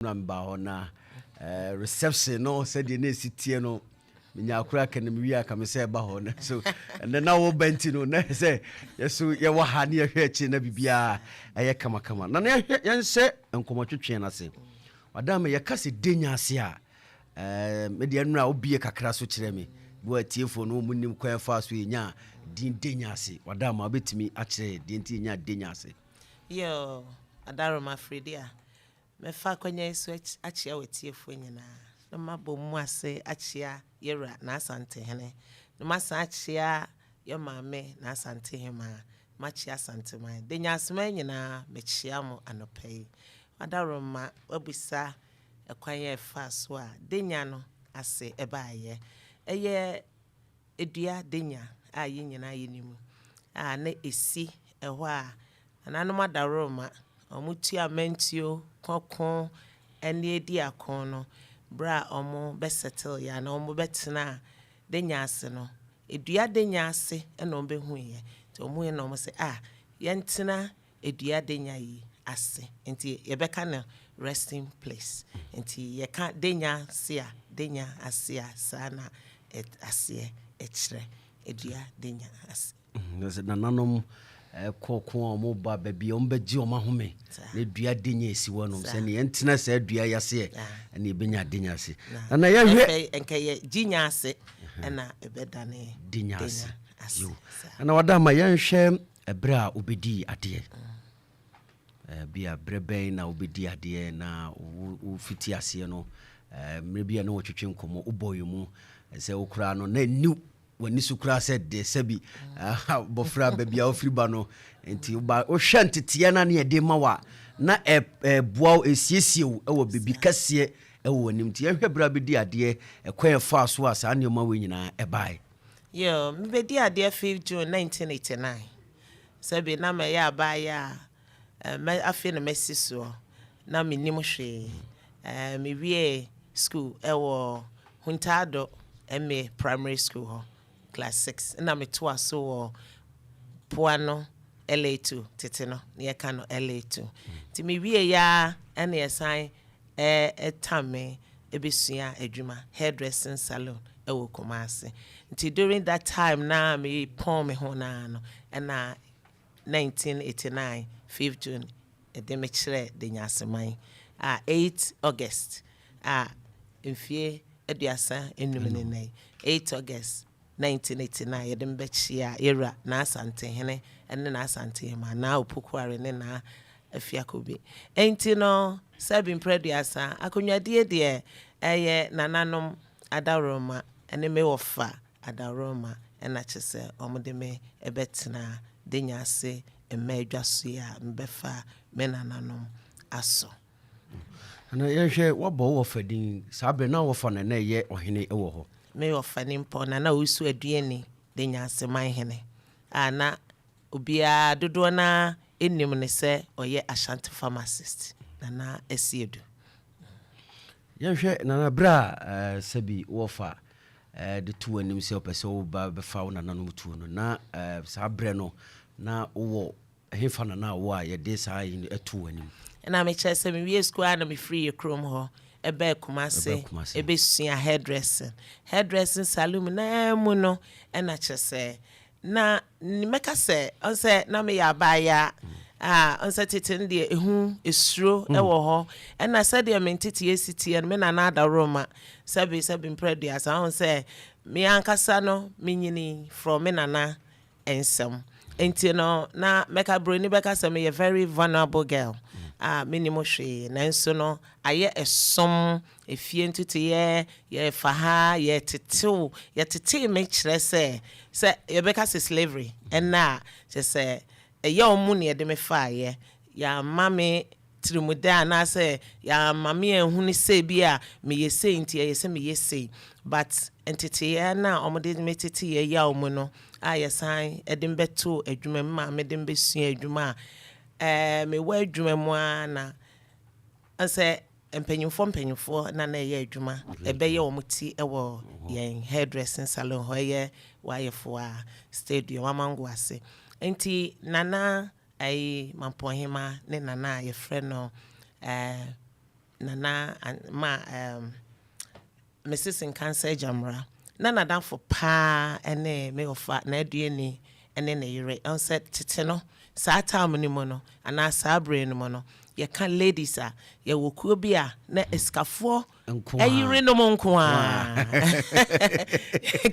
na reception no said the next tie no nya akura kan mi aka me say ba ho na so and then now benti no na say yeso ye wa ha ne ye hwe chi na bibia eye kama na na ye se enkomotwetwe na se wadam ye kase denya ase a me de anu a obie kakra so kire me bo atiefo no munim kwan fa so nya din denya ase wadam abetimi a kire din ti nya denya ase yo adaro mafredia me fa kwanya isu achia wetiefo nyina no mabo mu ase achia yera na asante hene no masa achia yo maame na asante hema machi asante man denya asema nyina mechia mo anopai adaro ma obisa ekwanya fa so a denya no ase ebaaye eye edua denya a ye nyina ye nimu a na esi eho a nananum adaro ma omutu amentio kokon ene edi akon no bra omo be settle ya na omo betena denya ase no edua denya ase ena omo behuye to omo ye na omo se yentena edua denya yi ase enti ye beka na resting place enti ye ka denya se a denya ase a sana ase echre edua denya ase nananum kokon omo ba bia ombeji omahome na dua denya esi wonom se ne entena se dua yase na ebenya denya ase na ya hwe enke ye ginya ase na ebedane denya ase na wada ma ya hwe ebra obedi ade bia brebe na obedi ade na ufiti ase no mrebia na wotwetwe nkomo uboyemu se okura no na new wani sukura said de sabi bofra babia ofriba no enti ba o hwantete na ne de mawa na boa esiesie wo bibi kase wo wanim ti ehwe bra bedi ade ekwan fa so asa ne ma we nyina ebai yo mbedi ade 5 June 1989 sabi na me ya ba ya me afi na mesiso na me nim hwe me wie school ewo Huntado MA primary school ho class 6 na me to aso Puano LA2 teteno ne ka no LA2 ti me wie ya ene yesan etame ebesua adwuma hairdressing salon ewo Kumasi nti during that time na me pon me ho na no na 1989 5th June de me kire de nyaseman 8 August mfie aduasa enumene nei 8 August 1989 yedem bechia era na asante hene ene na asante ma na opokuare ne na afiakobi enti no sabin preduasa akonwadie de eye nananom adaroma ene me wofa adaroma ena chese omode me ebetena denya ase emedwaso ya mbefa me nananom aso na yehwe wabo wo fadin sabe na wo fa na ye ohene ewo ho me wofa ni mpo na usu aduani denya ase man hene ana obia dodo na enim ne se oye Ashanti pharmacist na esiedu yehwe na bra sabi wo fa de tu anim se opese wo ba be fa wo nananom tu no na sabre no na wo hefa na wo a ye de sa etu anim na me chese me wie school na me free chrome ho ebe Kumasi ebe sua hairdressing salon na mu no na chese na meka se on se na me ya ba ya on se tete de ehu esuro ewo ho na se de me tete esiti me na ada roma sabi predia sa on se me ankasa no me nyini from me nana ensem enti no na meka bro ni beka se me a very vulnerable girl minimo hwe nanso no aye esom efie ntute ye faha ye tete me kire se ye beka se slavery na se ye omu ne de me fa ye ya mame trimuda na se ya mame ehunu se bia me ye se nti ye se me ye se but entity na omode me tete ye ya omu no ayesan edem beto adwuma ma me dem besua adwuma me wa adwuma mu ana anse empanyimfo na ye adwuma ebe ye omuti ewo ye hairdressing salon ho ye wayefo a stadium amango ase enti nana ai mampohema ne nana ye frɛ no nana ma Mrs. in Cancer Jamra. Nana down for pa ene me ofa na aduane ene na yire. On said titeno saa time ni mo no ana saa brain mo no ye kan ladies a ye wokuo bi a na eskafo ayire no mo nko a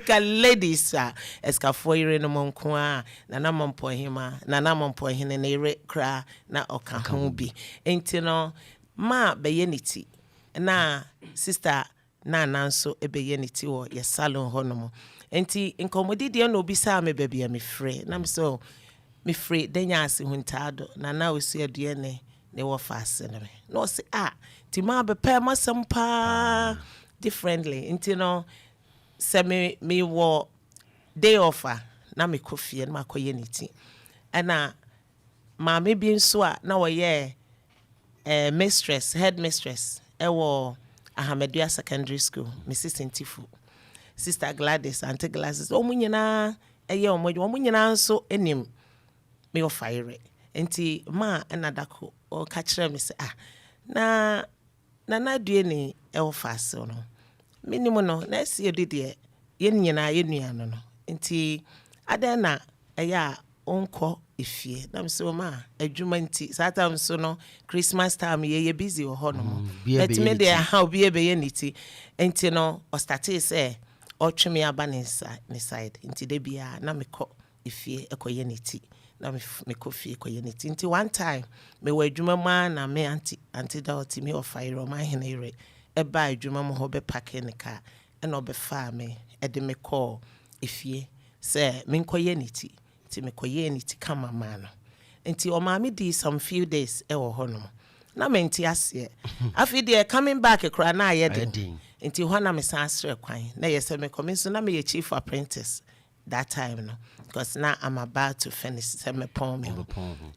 kan ladies a eskafo ayire no mo nko a nana mompo hima nana mompo hine na yire kra na oka ho bi enti no ma be ye niti na sister na nanso ebeye niti wo ye salon hono enti nkomodi de na obi sa me bebia me frɛ na me so me frɛ denya ase huntado na osi aduane ne wo fase ne me no se ti ma be pa masampa differently enti no se me wo day offer na me kofie na makoye niti ana ma me bi nso a na wo ye mistress head mistress ewo Ahmedua Secondary School, Mrs. Ntifu, Sister Gladys, Auntie Gladys, omunyina eye omunyina so enim me o fire. Enti ma enadako o ka kire me say na duane e o fase no. Minimo no na esi odide ye nyina ye nuano no. Enti ade na eya onko ifie na mse ma adwuma nti satam so no Christmas time ye busy o ho no let me dey how be ye niti enti no o start say o tweme aba ne side enti de bia na me ko ifie ekoye niti na me ko fie ekoye niti enti one time me wa adwuma ma na me anti daughter me of fire o ma hene ire e ba adwuma mo ho be pack ne ka e no be fa me e de me call ifie say me koye niti me koye ni ti kama mano enti o ma me di some few days e wo hono na me nti ase afi de coming back kra na ayedin enti ho na me san asre kwan na yese me come so na me chief apprentice that time no because now I'm about to finish se me pon me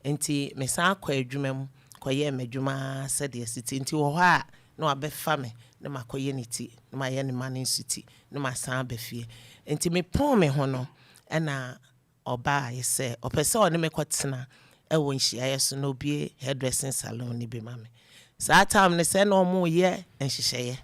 enti me san kwa adwuma mu koye me adwuma se de city enti wo ho a na abefa me na makoye ni ti na ma ye ni man city na ma san abefie enti me pon me ho no na oba ye say opese one me kwotena e wo nhia yeso no bie hairdressing salon ni be mame saa time ne say no mo ye nhihye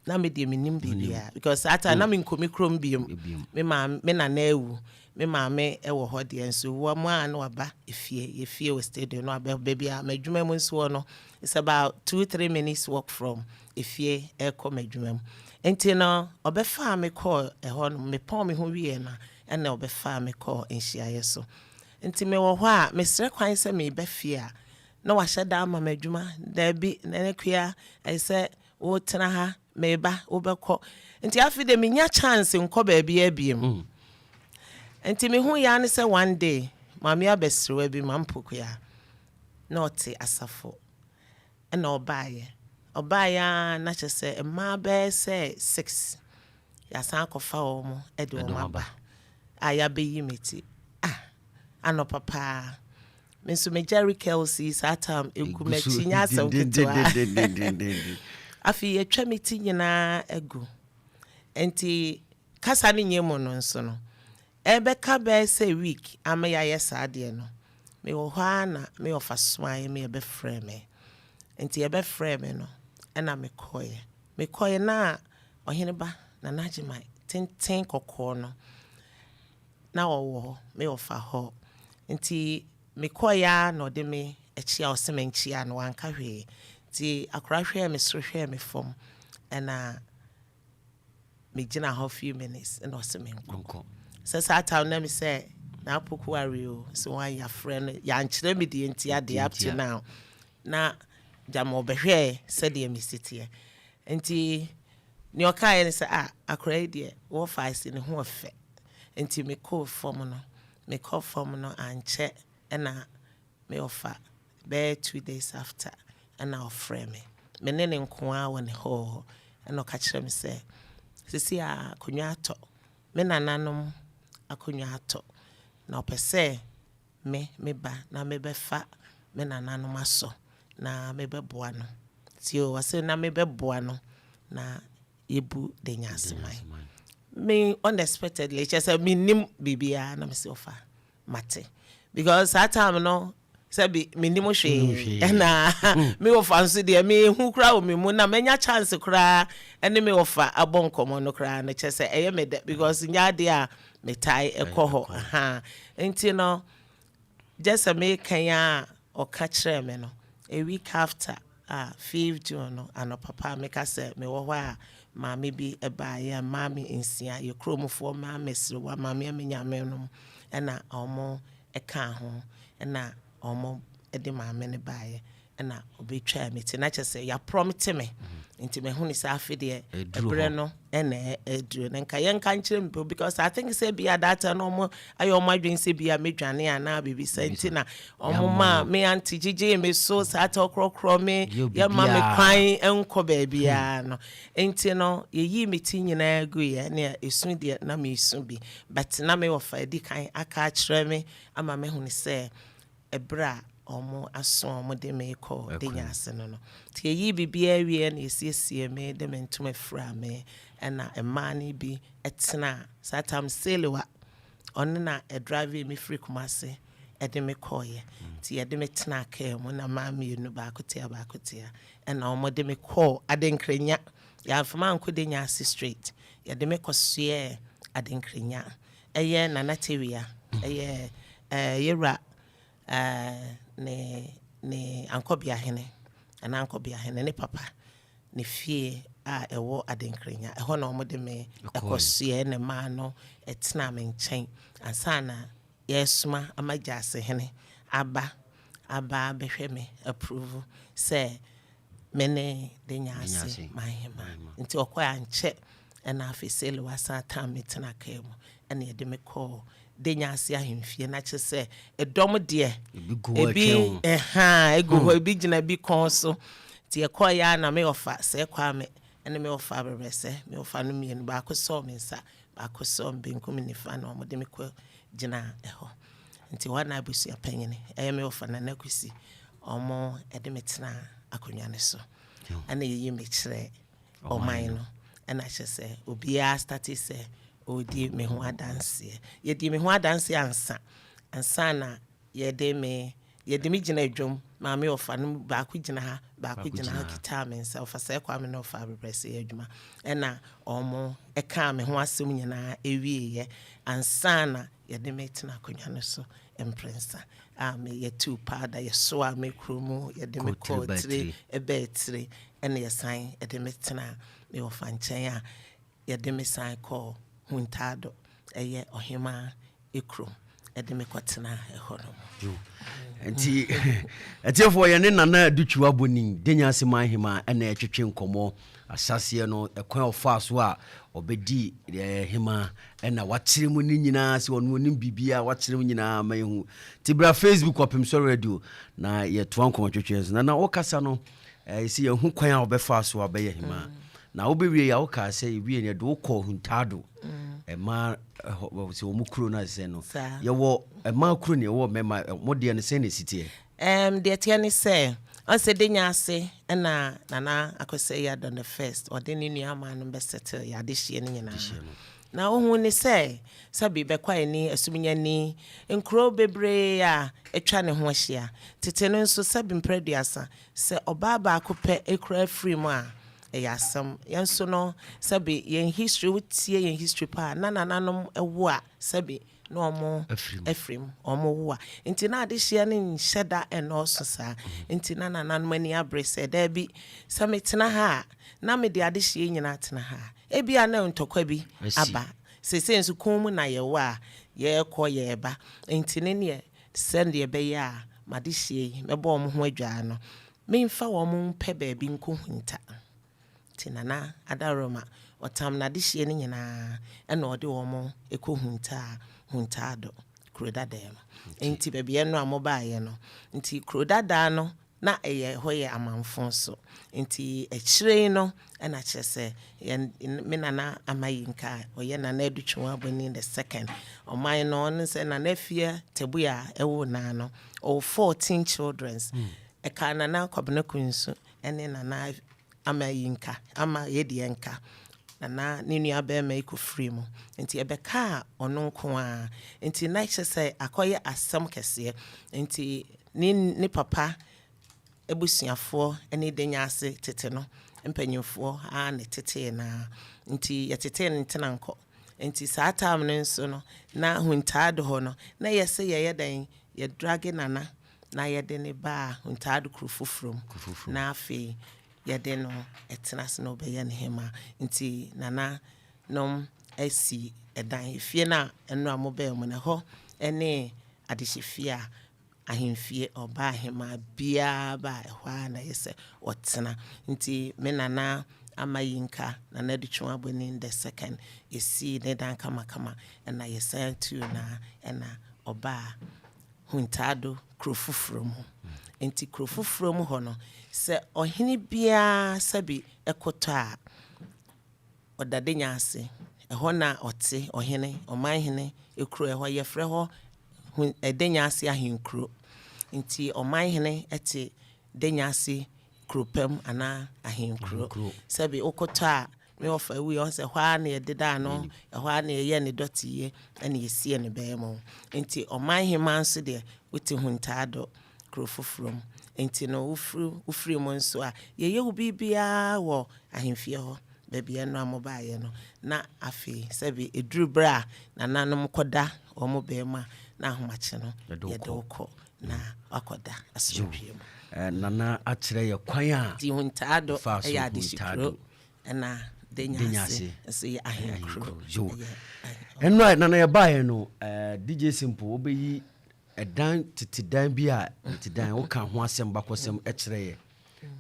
na me de minim bibia because saa time na me nkomi krom biom me ma me na na ewu me ma me e wo ho de enso wo mo an oba efie ye fie we stadium no aba bibia madwuma mu nso no it's about 2-3 minutes walk from efie e ko madwuma mu enti no obefa me call e ho no me pon me ho wie na ena obefa me call nhia so enti me wo ho a me sere kwan se me be fie a na wa hyeda ama madwuma da bi na nekua I say wo tena ha me ba wo bekọ enti afi de me nya chance nkọ ba bia abiem enti me hu ya ne se one day mami abesrewa bi mampokua na ote asafo ena obaaye na chese ma be say 6 ya san kofa wo mo e de wo maba aya be yimeti ano papa menso me Jerry Kelsey satam ekumachi nya so kutwa afi ye twameti nyina egu enti kasa ne nyemo no nso no ebe ka be say week ama ya yesa de no me wo hwa na me ofa swan me be frɛ me enti ebe frɛ me no na me koye na ohene ba na najimai ten kokko no na owo me ofa ho nti me koya no de me echia osemenchia no anka hwe ti akora hwe me so hwe me fom na me gina ho few minutes na osemenko so sata na me say na apoku ario so wan ya friend ya nkyere me de nti ade up to now na jamo behwe said de me sitie nti ni okai ni say akora de wo faisi ne ho ofe nti me call form no anche na me offer be 2 days after na offer me ne nko a won ho na ka kire me say sisi a konwa ato me nananom akonwa ato na opese me ba na me be fa me nananom aso na me be boa no ti o wase na me be boa no na yebu de nyasemai me unexpectedly just me nim bibia na me say ofa mate because that time no sabi minimo hwe na me ofa nso de me hu kra o me mu na menya chance kra ene me ofa abonkomo no kra na chese eye me de because nya de a me tai ekoho ha enti no just me kan ya o ka kire me no a week after 5th June no ano papa me ka say me wo a maame bi eba ya maame insia ye kromfo maame srewa maame amenya me no na omo eka ho na omo ede maame ne baaye na obetwa me ti na chese ya promise me nti me huni sa afide ebre no na eduro na nka yenka nkyere mpo because I think say bia data no mo ayo mo adwen say bia medwane ana bibi senti na omo ma me anti gigi me so sa ta okrokro me ya ma me kwan enko ba bia no enti no ye yi me ti nyina agu ye na esu de na me esu bi but na me wofa edi kan aka kire me ama me huni say ebra omo aso omo de me ko de nyase no tie yi bibia wie na esiesie me de me ntuma fra me na emani bi etena satam selewa on na e drive me free kumase e de me koye tie de me tena ka mo na ma me nu ba kotia na omo de me ko adenkrenya ya fama anko de nyase straight ya de me kosue adenkrenya eye na natewia eye yera ne ankobia hene ana ankobia hene ne papa ne fie a ewo adenkrenya eho na omode me ekosue ne ma no etena me nchen ansana yesuma amajase hene aba behwe me approve say mene de nyase mahema nti okoya nche na afisele wasa tam metena kemu ene ye de me call de nyase ahemfie na kyese edom de ebi ego ebi gina bi konso ti ekoya na me ofa se kwa me ene me ofa bebese me ofa no mienu ba koso me nsa ba koso benkum ni fa na omode me ko gina eho nti wana abusu apanyene me ofa na nakwisi omo ede metena akonwa ne so ene ye me kire oman no ena kyese obia start say odi me ho adanse ye di me ho adanse ansa na ye de me gina adwom ma me ofa no ba ko gina ha kita me nsa ofa se kwa me no ofa bebrese adwuma ena omo eka me ho asem nyina ewie ye ansa na ye de me tena konwa no so emprensa me ye tu pada ye so a me kromu ye de me ko tire ebetire ena ye san ye de me tena me ofa nchen a ye de me san ko huntado eye ohima ekro ede me kwatena ehono enti etiefo ye ne nana adutwa bonin denya asema hima ena etwetwe nkomo asase no ekwan ofa so a obedi hima ena wakyere mu ni nyina se wono ni bibia wakyere mu nyina mayehu tibra Facebook opem so radio na ye to nkomo twetwe na okasa no isi ye hu kwan a obefa so abaye hima na obewie ya oka se wie ne do ko huntado ma se wo mukro na se no ye wo ma kro ne wo mema mode ne se ne sitie de tie ne se on se de nyase na nana akose ya don the first or de ni nua ma no be settle ya de hie ne nyina na ohun ne se sabi be kwa ni asumunya ni enkro bebre a etwa ne ho hia tete no nso sabi mpreduasa se obaba akopɛ ekra free mu a yasam yanso no sabi yen history wutie yen history pa nanananom ewo a sabi no omo efrim omo wo a nti na ade hia ne nhyeda enoso sa nti nanananom ani abrese da bi sametena ha na me de ade hia nyina tena ha ebi ana ntokwa bi aba sese nso kom na ye wo a ye kɔ ye ba nti ne ne send ye be ya ma de hia mebo omo ho adwa no memfa wo mo pɛ ba bi nko hunta tinana adaroma otam na de hie ne nyina ena ode wo mo eko huntado krodada em enti bebe ye no amoba ye no nti krodada no na eye hoye amanfo so nti ekire no ena kyese me nana amayinka oye nana adutwa aboni the second oman no on se nana afia tebuya ewo na no o 14 childrens eka nana kwabena kunsu ene nana amayinka ama yedienka na ninu abe ma iko free mu nti ebeka ono nko a nti na kyese akoye asam kese nti ne papa ebusuafoɔ ne denya ase tete no mpanyimfoɔ ne tete na nti yɛtete ne tena nkɔ nti saa time no nso no na huntaado hɔ no na yɛsɛ yɛyɛ dan yɛ drage nana na yɛde ne ba huntaado kuru foforom na afei yɛde no ɛtena se no bɛyɛ ne hema nti nana nom asi ɛdan fie na ɛno a mobɛɛ mu na hɔ ɛne adehyefie a ahemfie ɔba ahema biara ba ɛhɔ a na yɛsɛ ɔtena nti me nana ama yinka nana de twuma bɔne the second esi ne dan kama ɛna yɛsan tu na ɛna ɔba huntaado kuro foforɔ mu nti kuro foforɔ mu hɔ no sɛ ɔhene biara sɛbi ɛkɔtɔ a ɔdade nya ase ɛhɔ na ɔte ɔhene ɔmanhene ekuro ɛhɔ yɛfrɛ hɔ ɛdenya ase ahenkuro nti ɔmanhene ɛte denya ase kuropam ana ahenkuro sɛbi okɔtɔ a me ofa wi on sɛ hwa na yɛdeda no ɛhɔ na yɛyɛ ne dɔteyɛ ɛna yɛsie ne bɛɛmo nti ɔmanhema nso de wote huntaado kuro foforom nti no ufiri mu nso a yɛyɛ wo bibia wɔ ahemfie hɔ baabi ɛno amobaayɛ no na afei sɛbi eduru bra na nanom kɔda ɔmo bɛɛma na ahomakye no yɛde wokɔ na akɔda asomdwe mu nana akyerɛ yɛ kwan a di huntaado ɛyɛ adehyekuro ɛna denyase ɛso yɛ ahenkuro ɛno a nana yɛbaeɛ no DJ Simple wobɛyi ɛdan tete dan bi a tete dan woka ho asɛm bakɔsɛm ɛkyerɛ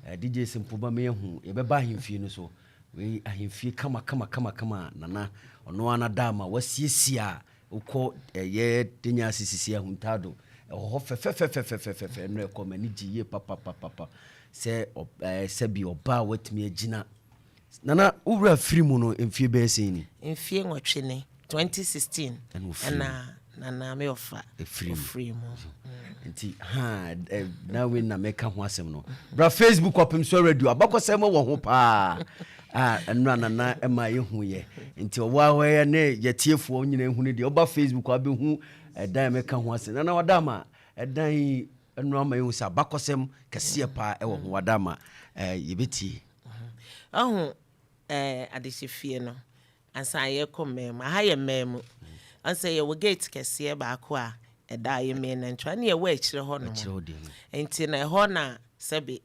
yɛ DJ Simple ba mehu yɛbɛba ahemfie no so we ahemfie kama nana ɔno ana dama wasiesie a wokɔ ɛyɛ denyase sisi ahuntaado ɛhɔ fɛfɛfɛfɛfɛfɛ no ɛkɔ mani gye papa sɛ sɛbi ɔba watumi agyina nana wura firi mu no mfie bɛyɛ sɛ ni mfie nwɔtwe ne 2016 ɛna nana me ofa free mu nti na we na meka ho asɛm no bra Facebook opem so radio abakɔsɛm wɔ ho pa ɛno nana ɛma yɛhu yɛ nti ɔwa hɔ ne yɛtiefoɔ nyina hu ne deɛ ɔba Facebook abɛhu ɛdan meka ho asɛm nana wadama ɛdan ɛno ama yɛhu sɛ abakɔsɛm kɛseɛ pa ɛwɔ ho wadama yɛbɛtie ɔho adehyefie no ansa yɛkɔ mmɛmu aha yɛ mmɛmu ansa yɛwɔ gate kɛseɛ baako a ɛda yɛ mmɛ na ntwa ne yɛwɔ akyire hɔ no nti na ɛhɔ na sɛbi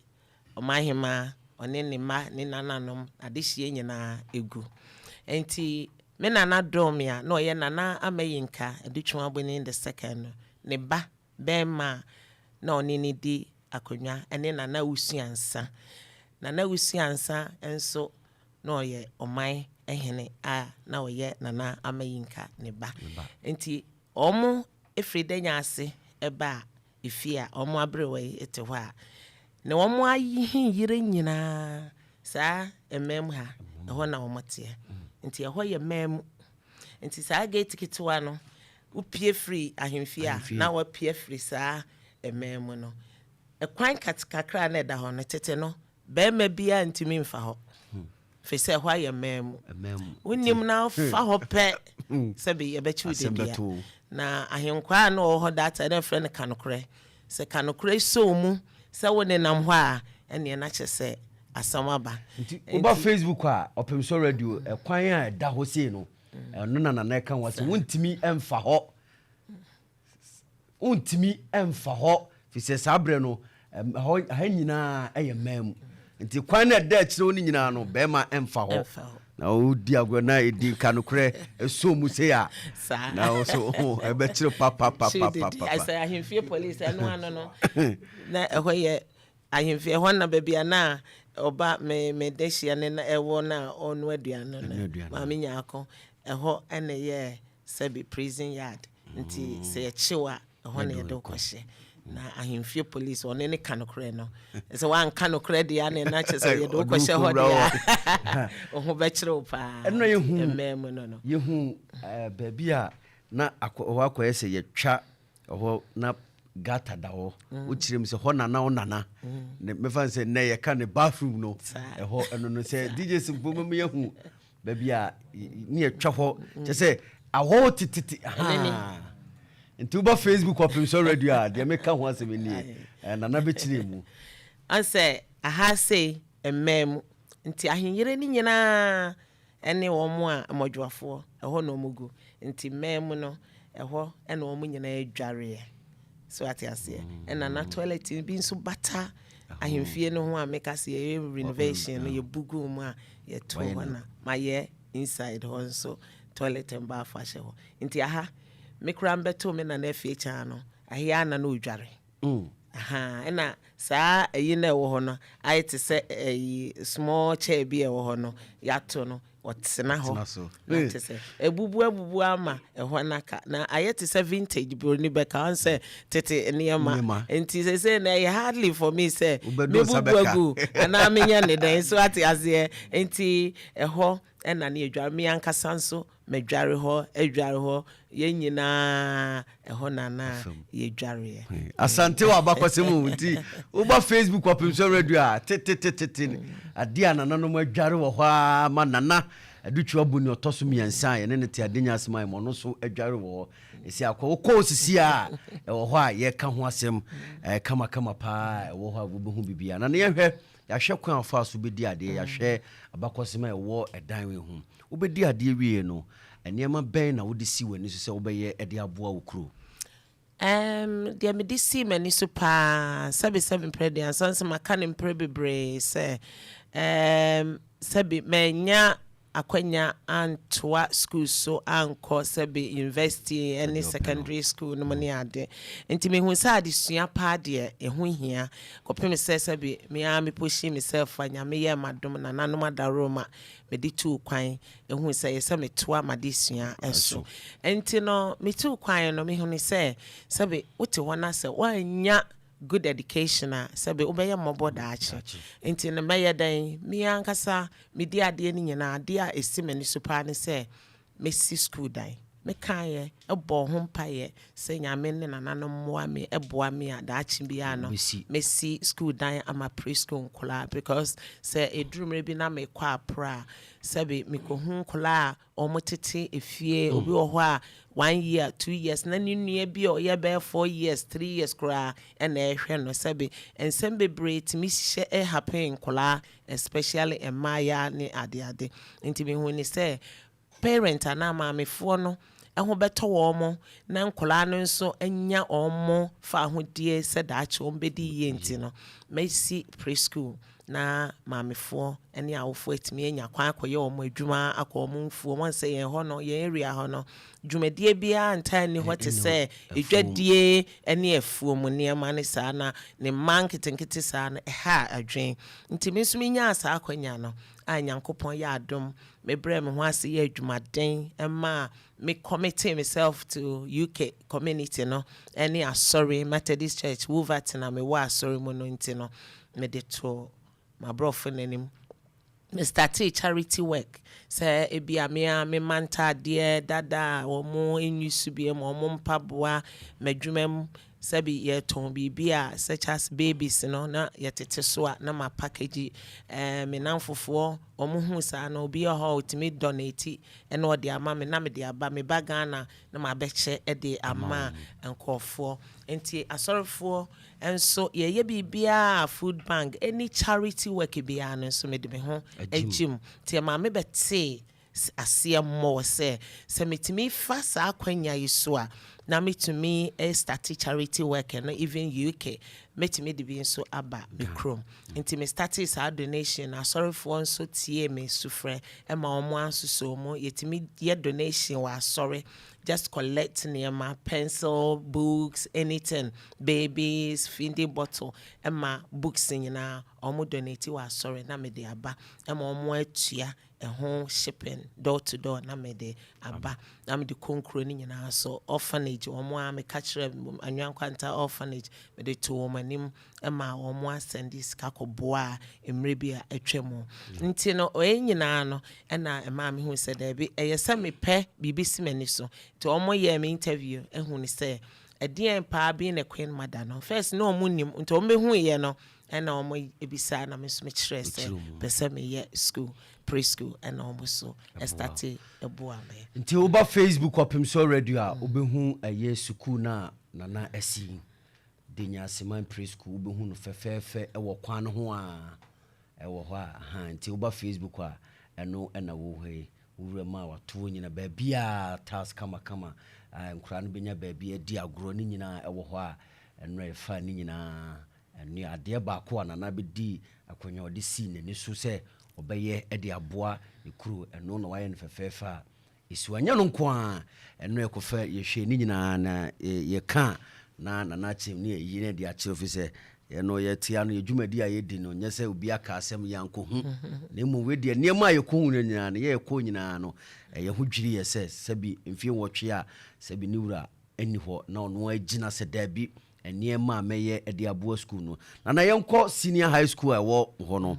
ɔmahema ɔne ne ma ne nananom adehyie nyinaa egu nti me nana domia na ɔyɛ nana amayinka adutwa abɔne the second ne ba bɛma na ɔne ne di akonnwa ɛne nana wusuansa enso na ɔyɛ ɔman ehene a na ɔyɛ nana amayinka ne ba nti ɔmo efiri denya ase ɛba efia ɔmo abrewe ete hɔ a na ɔmo ayi yire nyinaa saa emem ha ɛhɔ na ɔmo te nti ɛhɔ yɛ mem nti saa gate kitwa no upie free ahemfia na wapie free saa emem no ekwan kakra na ɛda hɔ no tete no bɛɛma bia ntimi mfa hɔ fe sɛ hɔ ayɛ mem wonim na fa hɔ pɛ sɛ be yɛbɛkyi de bia na ahenkwa na ɔhɔ data na frɛ ne kanokore sɛ kanokore so mu sɛ wo ne nam hɔ a ɛne na kyɛ sɛ asam aba nti oba Facebook a opem so radio ekwan a ɛda hɔ sei no ɛno na na ka ho sɛ wontimi ɛmfa hɔ fi sɛ sabre no ha nyinaa ɛyɛ mem nti kwan na da kyerɛ ni nyinaa no bɛma ɛmfa hɔ na odi agwa na edi kanokore eso mu se a na so ɛbɛkyerɛ papa I say ahemfie police ɛno ano no na ɛhɔ yɛ ahemfie hɔ na baabi na oba me dehia ne na ɛwɔ na ɔno aduano no ma me nyaako ɛhɔ ɛna yɛ sɛbi prison yard nti sɛ yɛkyewa ɛhɔ na yɛde kɔhye na ahemfie police one ne kanokore no sɛ wan kanokore de ane na kyɛ sɛ yɛde kɔhye hɔ de ho bɛkyerɛ pa ɛno yɛhu no yɛhu baabi a na hɔ akɔyɛ sɛ yɛtwa hɔ na gata da hɔ wokyerɛm sɛ hɔ nana wo nana ne mefa sɛ nɛ yɛka ne bathroom no ɛhɔ ɛno no sɛ DJ Simple mama yɛhu baabi a ne yɛtwa hɔ kyɛ sɛ ahɔ tititi nti uba Facebook opim so radio de make ho asem ni na na be chire mu anse aha say emmem nti ahenyere ni nyina ene wo mo a modwafo eho no mugu nti mmem no eho ene wo mo nyina adware so ati ase ena na toilet bi nso bata ahemfie no ho a make say renovation no ye bugu mu a ye to na ma ye inside ho so toilet and bath fashe ho nti aha me kura mbeto me na na afie cha no ahia na no odware aha ena saa eyi na ewo ho no ayete se small chair bi ewo ho no yato no otsena ho na te se ebubu ama eho naka na ayete se vintage bi oni be ka say tete enema nti say na hardly for me say me bubu agu ana menya ne den so ate ase nti eho ena na edware me ankasa nso medware ho edware ho ye nyina eho na ye dware asante wa abakwasemu nti uba Facebook opim so radio a tete adia na nanom adware wo ho ma nana adutu abuni otoso miansa ye ne te adenya asema mo no so adware wo esi akwa ko sisi a wo ho a ye ka ho asem kama pa wo ho a wo behu bibia na ne ye hwe ya hwe kwan afa so bedi ade ya hwe abakwasema e wo edan we hu obedi ade wie no enema ben na wodi si wani so se obeye ede aboa wokro dia me disi mani so pa 77 predian sanse makane mprebebre se sebi menya akwanya antoa school so anko sebi university any secondary school no mani ade enti me hu sa adesua pa de ehu hia kopem se sebi me a me pushi myself anya me ye madom na nanom adaroma me di tu kwan ehu se yesa me toa madesua eso enti no me tu kwan no me hu ni se sebi wote wona se wanya good education sabe obeye moboda achi enti na meye dan mi ankasa mi di ade ni nyina ade a esimani super ne se mesi school dan me kan ebo ho mpaye se nyame ne nananom moa me eboa me ada achi bia no mesi school dan ama preschool nkola because se edurumre bi na me kwa pra sabe me ko hu nkola omotete efie obi wo ho a 1 year 2 years na nua bi o ye be 4 years 3 years kra na ehwe no sabe ensem bebre timi hye happen nkola especially emaya ne ade enti me hu ni se parent ana maamefo no eho beto wo mo na nkola no nso anya omo fa hodie se daache ombedi ye nti no mesi preschool na maamefo ene awofo etimi anya kwan akoye omo adwuma akomo mfuo mo nse yen ho no ye area ho no dwumadie bia ntan ni ho te se edwadie ene afuo mu ne ma ne saa na ne manketenkete saa na ha adwen nti mesumi nya asa akonya no anyankopon ya adom me bre me ho ase ye adwumaden ema me committing myself to UK community no any sorry Methodist Church Wolverton me wa sorry mo no nti no me de to my brother me start charity work say ebia me manta de dada omo enyusu bi mo mpaboa madwumam sabi ye ton bibia such as babies no na yetete so na ma package me nanfofo omo hu sa na obi ho ultimate donate ene odi ama me na me de aba me bagana na ma beche e de ama enkofo enti asorofo enso ye bibia food bank any charity work bia no so me de me ho ejim ti ma me bete asia mo se metimi fa sa kwanya yiso a na metumi start charity work and even UK metumi de bi nso aba me krom nti me start sa donation sorry for nso tie me sufre e ma omo anso mo yetimi ye donation wa sorry just collect near pencil books anything babies feeding bottle e ma books nyina omo donate wa sorry na me de aba e ma omo atua home shipping door to door na me de aba na me de konkro ni nyina so orphanage omo a me catch anwankwanta orphanage me de to omanim e ma omo asend this kakoboa emre bi a atwam nti no o nyina no e na e ma me hu se da bi e yesa me pe bibi simani so to omo ye me interview e hu ni se e dien pa bi na queen mother no first no omo nim nti omo hu ye no and omo ebisa na me so me kire se pese me ye school preschool and almost so started a boy. Until over Facebook opim so radio obehu eye school na nana esi denya seman preschool obehu no fefefe e wo kwan ho a e wo ho a ha until over Facebook a eno na wo he wura ma wato nyina ba bia task kama nkura no benya ba bia di agro ni nyina e wo ho a eno e fa ni nyina enu ade ba ko na na be di akonya ode si ne so se obeye e de aboa ekuru eno no waye no fefefa isuanya no nko a eno ekofa ye hwe ni nyina na ye ka na chim ni yi ne de ache ofise ye no ye tia no ye dwumadi a ye di no nyese obi aka asem yanko hu na mu we de niam a ye ko hu nyina na ye ko nyina no ye ho dwiri ye se sabi mfie wotwe a sabi ni wura ani ho na ono agina se dabi niam a meye e de aboa school no na yenko senior high school a wo ho no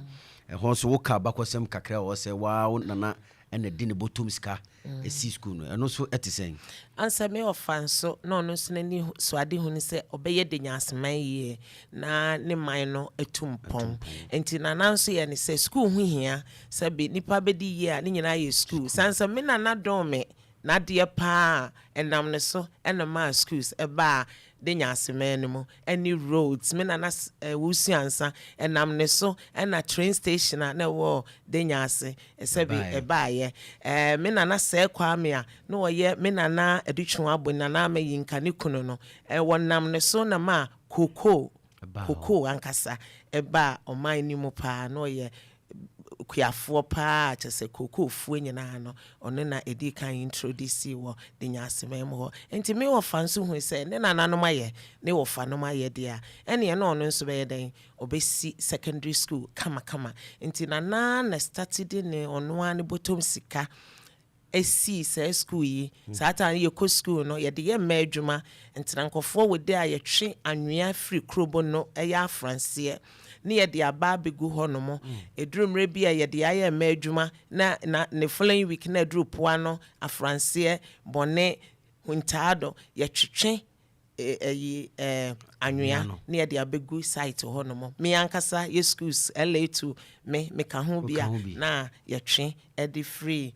ho so wo ka bakosem kakra wo se wa nana ene di ne bottom ska esi school no eno so etisen answer me of fan so no snani so ade hu ni se obeye de nyaseman ye na ne man no etumpon enti nana so ye ne se school hu hia se be nipa be di ye a ne nyina ye school sansa me nana don me na de pa enam ne so ena ma schools e ba de nyaseman mo any roads me nana wusiansa enam ne so ena train station na wo de nyase se be e ba ye me nana se kwa me a no wo ye me nana edutwu abo nana ma yinka ne kunu no wonam ne so na ma koko ankasa e ba o man ni mo pa no ye kuafo pa chese koko fu nyina no ono na edi kan introduce wo de nyasemem ho enti me wo fanso hu se ne nananom aye ne wo fanom aye dia ene no ono nso be den obesi secondary school kama enti na started ne ono an bottom sika esi se school yi satan ye ko school no ye de ye ma adwuma enti nankofo wo de aye twe anwea free krobo no eya francie ne ye de aba begu honomo edurumre bia ye de aye ma adwuma na ne following week na drupoa no afrancie bone huntado ye twetwe anwea ne ye de abegu site honomo me ankasa ye schools LA2 me ka ho bia na ye twe e de free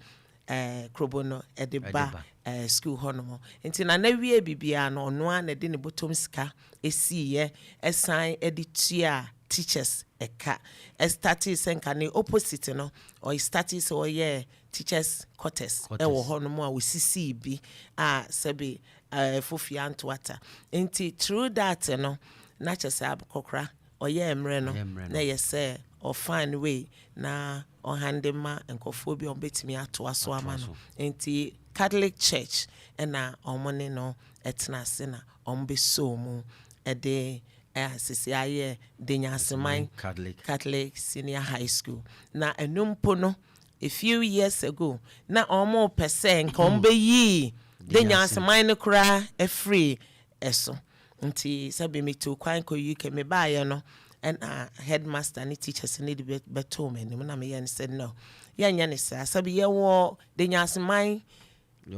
krobono edeba school honomo enti na wie bibia no ono a na de ne bottom sika esiye esan editua teachers eka started senka ne opposite no or started so yeah teachers quarters wo honomo a wosisi bi a sebe fofia ntwata enti through that no na chese abkokra oye emre no na yese or find way na on handema enkofo bi on betimi ato aso ama no enti Catholic Church na omone no etna se na ombe so mu ede asisi aye de nyaseman Catholic Senior High School na enumpo no a few years ago na omo percent kombe yi de nyaseman no kra e free eso nti sabe me to kwan ko UK me baye no and headmaster and teachers need be beto me na me yan said no ya nya ne sa sabe ye wo de nyaseman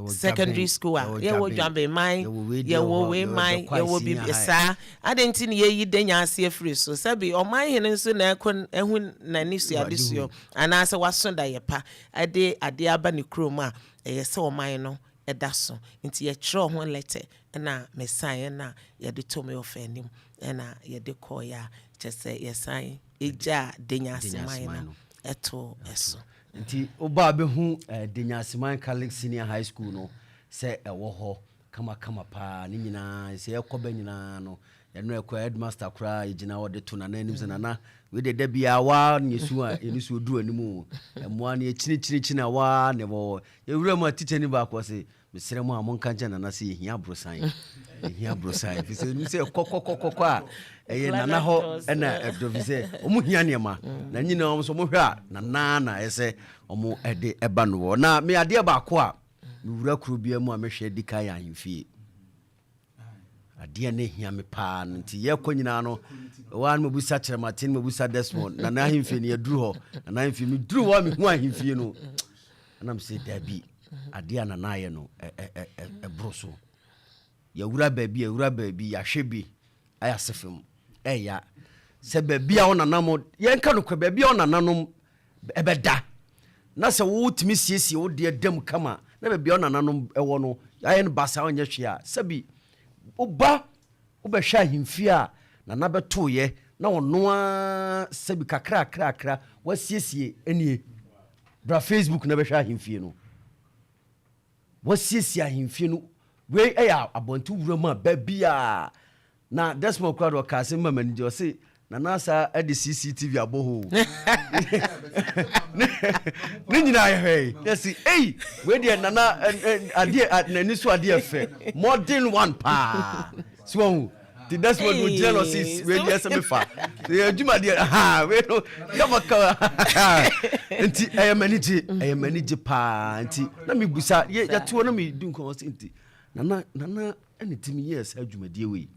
secondary school ye wo dwambe man ye wo we man ye wo bi sa adenti ne ye yi de nyase free so sabe o man hene nso na ekon ehun na ni su ade su ana se wasonda ye pa ade aba ne krom a ye se o man no eda so nti ye kire ho letter na me sign na ye de to me ofenim na ye de call ya chese ye sign eja de nyase man no eto eso nti oba be hu de nyasiman Catholic Senior High School no se ewo ho kama pa ni nyina se ekoba nyina no eno ekọ headmaster kra yigina wode to na nanim se na we de bia wa nyesu a enisu odu animu emoa na echini na wa ne bo ewura ma teacher ni ba ko se mesere mu a monka nche na se hia brosan fi se ni se kokokokoko a eye nana ho na edovise omu hia niema na nyina omo so mo hwe a na ese omo ede eba no na me ade ba ko a wura kru bia mu a mehwe dika ya ahemfie ade ne hia me pa nti ye ko nyina no wan mo busa kire Martin mo busa Desmond na ahemfie ne yaduru ho na ahemfie me duru wa me hu ahemfie no na me se dabi ade na na ye no broso ya wura baabi ya hwebi aya sefem se baabi a onanam yenka no kwa baabi a onananom ebeda na sɛ wo timi siesie wo de dem kama na be bia nananom ewo no aye no basa onye hwe a sabi oba obɛhwɛ ahemfie a nana bɛto ye na ɔno a sabi kakra wasiesie enie bra Facebook na bɛhwɛ ahemfie no wasiesie ahemfie no we ɛyɛ abɔntu wura ba bia na Desmond Kwado ka se mama ni jo se nana sa ade CCTV aboho ni nyina ye yes we dey nana ade nani so ade afa modern one pa so the Desmond would tell us we dey semefa the adwuma dey we no yamaka enti ayamani pa enti na me busa ya to na me dun ko enti nana anytime yes adwumadie we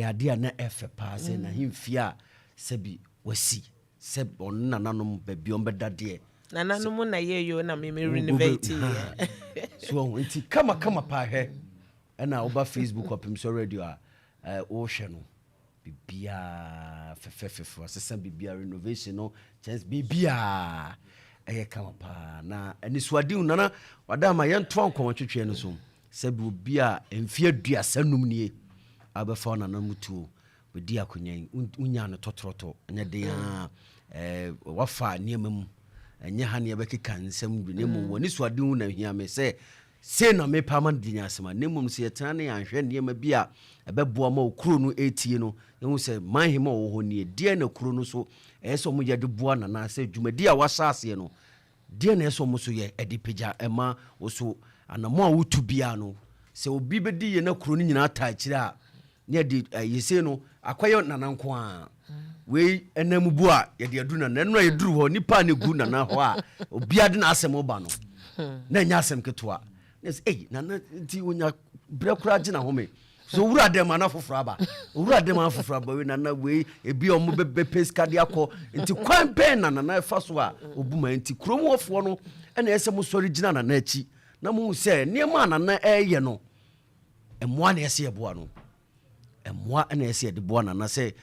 ade na efe pass na himfia sebi wasi seb on nananom babi on bedade nananom na yeyo na me renovate so enti kama pa he na oba Facebook opim so radio o hwe no bibia fefefefo asesa bibia renovation no chance bibia kama pa na ani suade nana wada ma yento ankon twetwe no so sebi obi a emfie aduasanum nie abefa na namutuo bedi akonyan unya no totroto nya de wafa niamam nya ha ne bekeka nsam bi nemu woni suade hu na hia me se na me pa man dinya asema nemu se yetana ne anhwe niam bi a ebeboa ma okuro no etie no ehu se manhema wo ho ne die na kuro no so eso mo yede boa na na se dwumadi a wasase no die na eso mo so ye edipeja ema oso anamo a wotu bia no se obi bedi ye na kuro no nyina ta akire a ne de yese no akwayo nananko a we enamubu a ye de adu na no yeduru ho nipa ne gu nana ho a obi ade na asem ba no na nya asem ketwa nes nana nti wonya brekura gina home so wura dem ana foforo aba wura dem ana foforo aba we nana we ebi omo be peska de akọ nti kwan pen na nana fa so a obuma nti krom wofo no na ese mo sori gina nana achi na mo se niema nana eye no emoa na ese yeboa no emoa na ese de boa nana se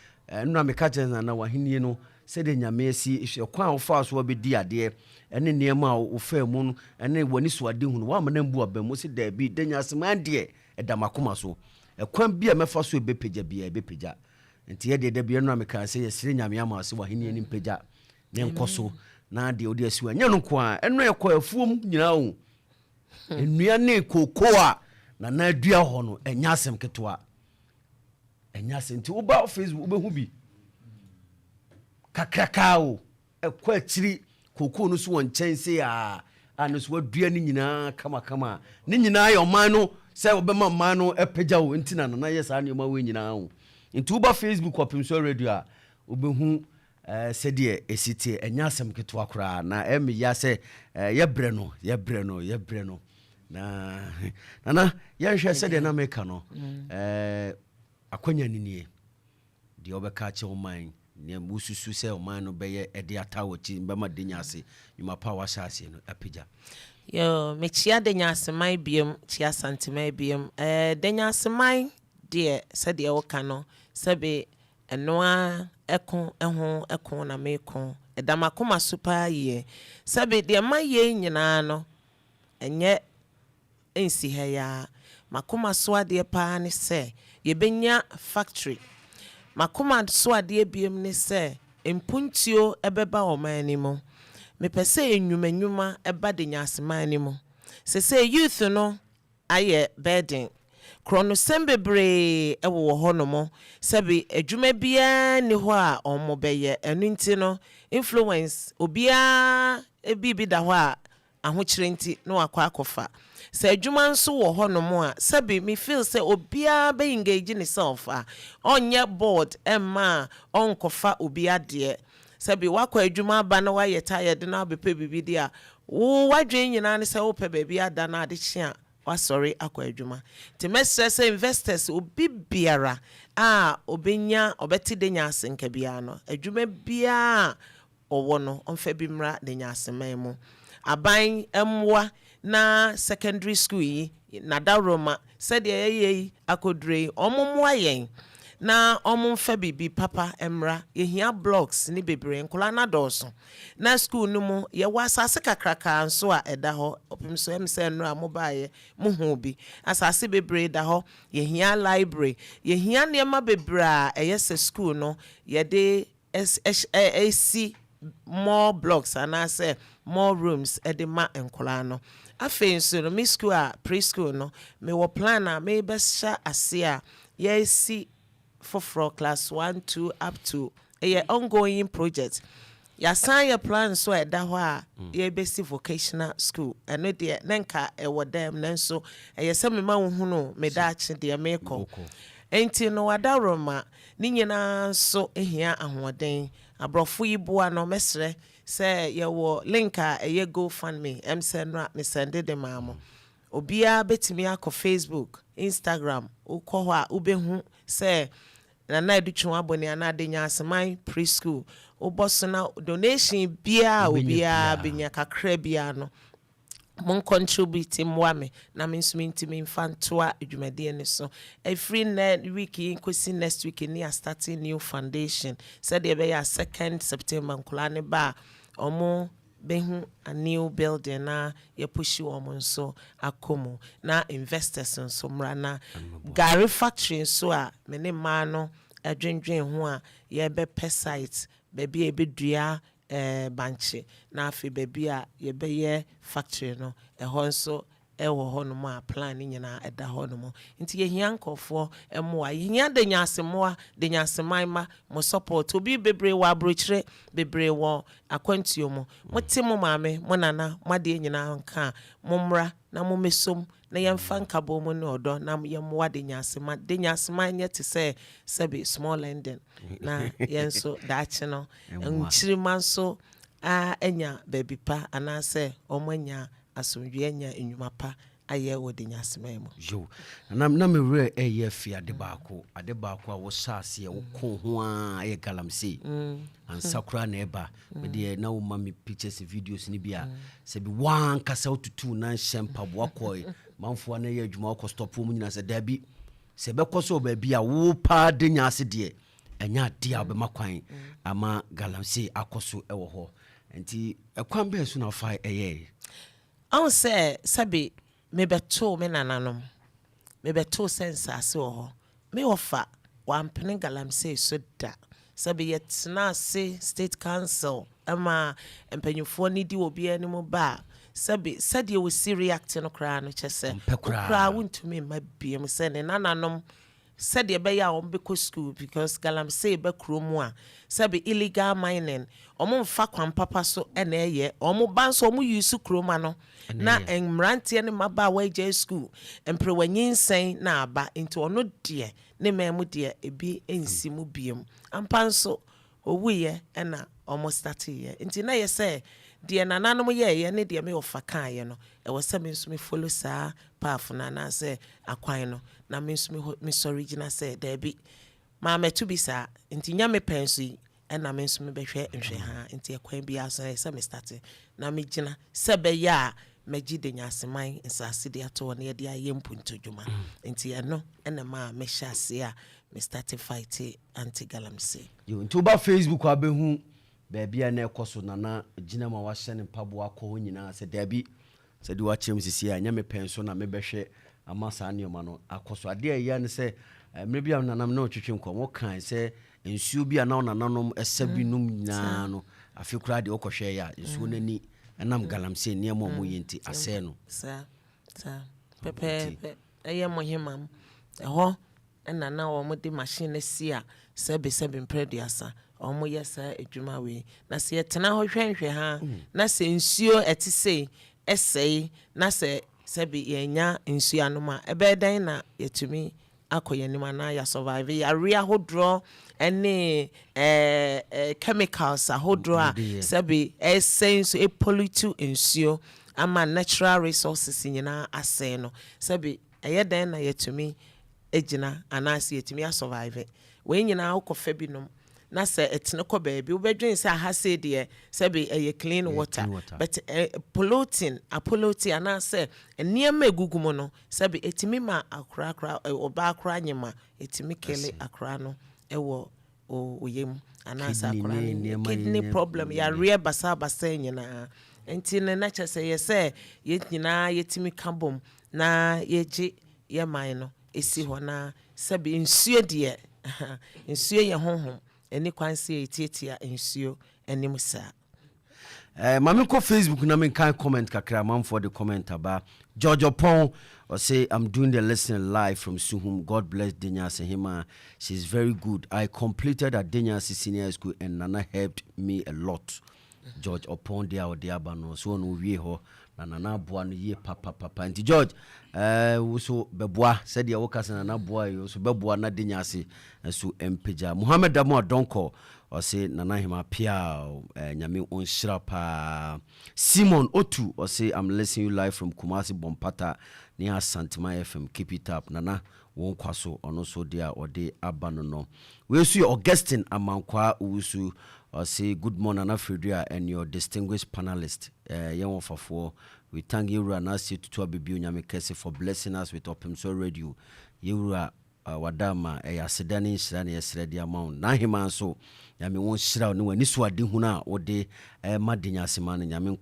nna me ka chen nana wahenie no se de nyame esi ehwe kwan wo fa so obedi ade ene niema wo fa mu no ene wani so ade hu no wa mana mbu aba mu se da bi denya seman de edamakoma so ekwan bia mefa so ebepeja bia ebepeja nti ye de bia no me ka se yesire nyame ama se wahenie ni mpeja ne nkoso na de odi asiwa nya no ko a eno ekọ afuom nyina wo enua ne kokoa na adua ho no enya asem ketoa enya senti wo ba Facebook wo be hu bi kakakao ekọ akiri koko no so won chense a no so adua ni nyina kama ni nyina ya oman no se obema man no epeja wo ntina na yesa na ma we nyina wo nti wo ba Facebook opim so radio a wo be hu se de esiti enya asem ketoa kora na ya se ye bre no na ya hwe se de na meka no akonya ninie de obeka che oman ne mususu se oman no beye ede atawochi mbama de nyase nyuma pa wa shase no apija yo me chia de nyase mai biem chia santimai biem de nyase mai de se de woka no sebe enoa ekon na mekon edamakoma super ye sebe de maye nyina no enye ensi ha ya makoma so ade pa ne se yebenya factory makoma so ade biem ne se empuntio ebeba omanimo mepese enwumanwuma eba de nyaseman mo se youth no aye burden krono sembebre ewo honomo sebi adwuma bia ni ho a omo beye enu nti no influence obia ebibi da ho a ahokyere nti no akwa akofa se adwuma nso wo honomo a sebi me feel se obia be engage ne self a onye board emma onkofa obia de sebi wakwa adwuma ba na wa yeta yede na bepe bibidi a wo wadwen nyina ne se wo pe baby ada na ade hia wa sorry akwa adwuma ti mesese investors obi biara a obenya obeti de nyase nka bia no adwuma bia owo no onfa bi mra de nyase memu aban emwa na secondary school yi na daroma said ye akodre omomwa yen na omumfa bibi papa emra yehia blocks ni bebre nkola na doso na school no mu ye wasase kakraka nso a eda ho opim so em se no a mobile mu hu bi asase bebre da ho yehia library yehia niema bebre a eyese school no ye de AC more blocks and I say more rooms at the ma nkola no afei nso no me school a preschool no me wo plan a me be sha ase a ye see for class 1 2 up to a ongoing project ya sign your plan so e da ho a ye be see vocational school eno de nenka e wo dem nenso e ye se me ma wo hu no me da ache de me ko enti no wadaroma ni nyina so ehia ahoden abrofo yiboa no mesre se ye wo link a ye GoFundMe send no me send de maamo obia betimi akọ Facebook Instagram ukọ ho a ubehu se na edutwu abone ana adenya aseman preschool oboso na donation bia obia benya kakra bia no mon contribute mwame na minsuminti minfantoa edwumade ne so every week inkosi next week ni starting new foundation said there be a 2nd September nkola ne ba omo behu a new building na ye pushi omo so akomo na investors so mra na Gary factory so a me ne ma no adwendwen ho a ye be pesite baby ebedua banche na afi baby a ye be ye factory no ho nso ewo ho no ma plan ni nyina eda ho no mo nti ye hia nkofo emoa ye hia de nyasemoa de nyaseman ma mo support obi bebre wa brochire bebre wo akwantuo mo motimo maame mo nana made nyina nka mo mra na mo mesom na yemfa nkabo mo ne odo na yemwa de nyasema nye te se sebe small lending na yenso daachi no nchirima so a enya baby pa anase omanya asomdwe enya enwuma pa aye wode nyasema mo yo na me re eye fi ade baako a wo saase e wo ko ho a ye galamsey ansakura na eba me de na wo ma me pictures videos ni bia se bi wan kasa otutu na nhempa bo akoi manfo na ye adwuma akọ stop mu nyina se da bi se be koso ba bi a wo pa de nyase de enya de a be makwan ama galamsey akoso e wo ho enti ekwan be so na fa eye on say sabi me beto me nananom me beto sense ase ho me ofa wampene galamsey so da sabi yetna se state council ama empanyufo ni di obi anim ba sabi said we see react no kra no chese kra wontumi mabiem se ne nananom said ye be ya on be ko school because galamsey be kromu a sabi illegal mining omo mfa kwan papa so na eye omo ban so omo use kroma no na enmrantie ne maba wa je school emprewanyin na aba into ono de ne memu de ebi ensi mu biem ampanso owuye na omo start ye nti na ye say de nananom ye ne de me ofa kan ye no e wo se me nso me follow sa path na na say akwan no na me nso me original say there be ma metu bi sa nti nya me penso na me nso me behwe nhwe ha nti akwan bi aso say me start na me gina se be ya meji de nyaseman nsase de ato na ye de ayempunto dwuma nti eno na ma me hyase a me start fight anti galamsey yo nti oba Facebook abehu baby na ekoso nana gina ma wa hye ne pabo akọ ho nyina se dabi se di wa chem sisi anya me penso na me behwe amasa anioma no akoso ade ya ne se me bia nanam na otwetwe nkomo kan se ensuo bia na nananom esabinum nyina no afikura de okohwe ya ensuo nani enam galamsey ne mo mo yenti ase no sa pepe eye mo hemam ho na wo mo de machine si a sebe mpreduasa omo yesa edwuma we na se yetena ho hwenhwe ha na se nsuo etise esei na se sebe yenya nsuo anoma ebe dan na yetumi akoyanima na ya survive ya ria hodro ene chemicals hodro a sebe essence e pollute nsuo ama natural resources nyina ase no sebe eye dan na yetumi ejina anase yetumi survive we nyina akofa binom na se etene ko baby wobedwen se aha se de se be clean water but polluting ana se niam egugumo no se be etimi ma akra oba akra nyema etimi kele akra no ewo oyem ana sa akra kidney problem ya rare basa nyina enti na cha se ye nyina yetimi kabom na yeji ye man no esi ho na se be nsuo de nsuo ye honhom eni kwanse etietia nsuo enim sa mami ko Facebook na me kan comment kakra man for the comment about George Opon or say I'm doing the lesson live from Suhum. God bless Denya Sehima. She's very good. I completed at Denya Senior School and Nana helped me a lot. George Opon dia o dia bano so no wie ho na Nana boa no ye papa anti George wo so beboa said ya woka se Nana boa yo so beboa na Denya ase so empeja Muhammad Damo Donko or say Nana hima pia nyame on shirapa Simon Otu or say I'm listening you live from Kumasi Bompata near Santima FM. Keep it up Nana won kwaso ono so dia or de abano no we so Augustine Amankwa usu or say good morning Afridria and your distinguished panelist Yewon Fafo. We thank you and ask you to Abibu Nyame Kese for blessing us with Open Soul Radio. You wadama yasedani shirani yesredi amount na hima so nyame won shira no wani so ade huna ode madinya semane nyame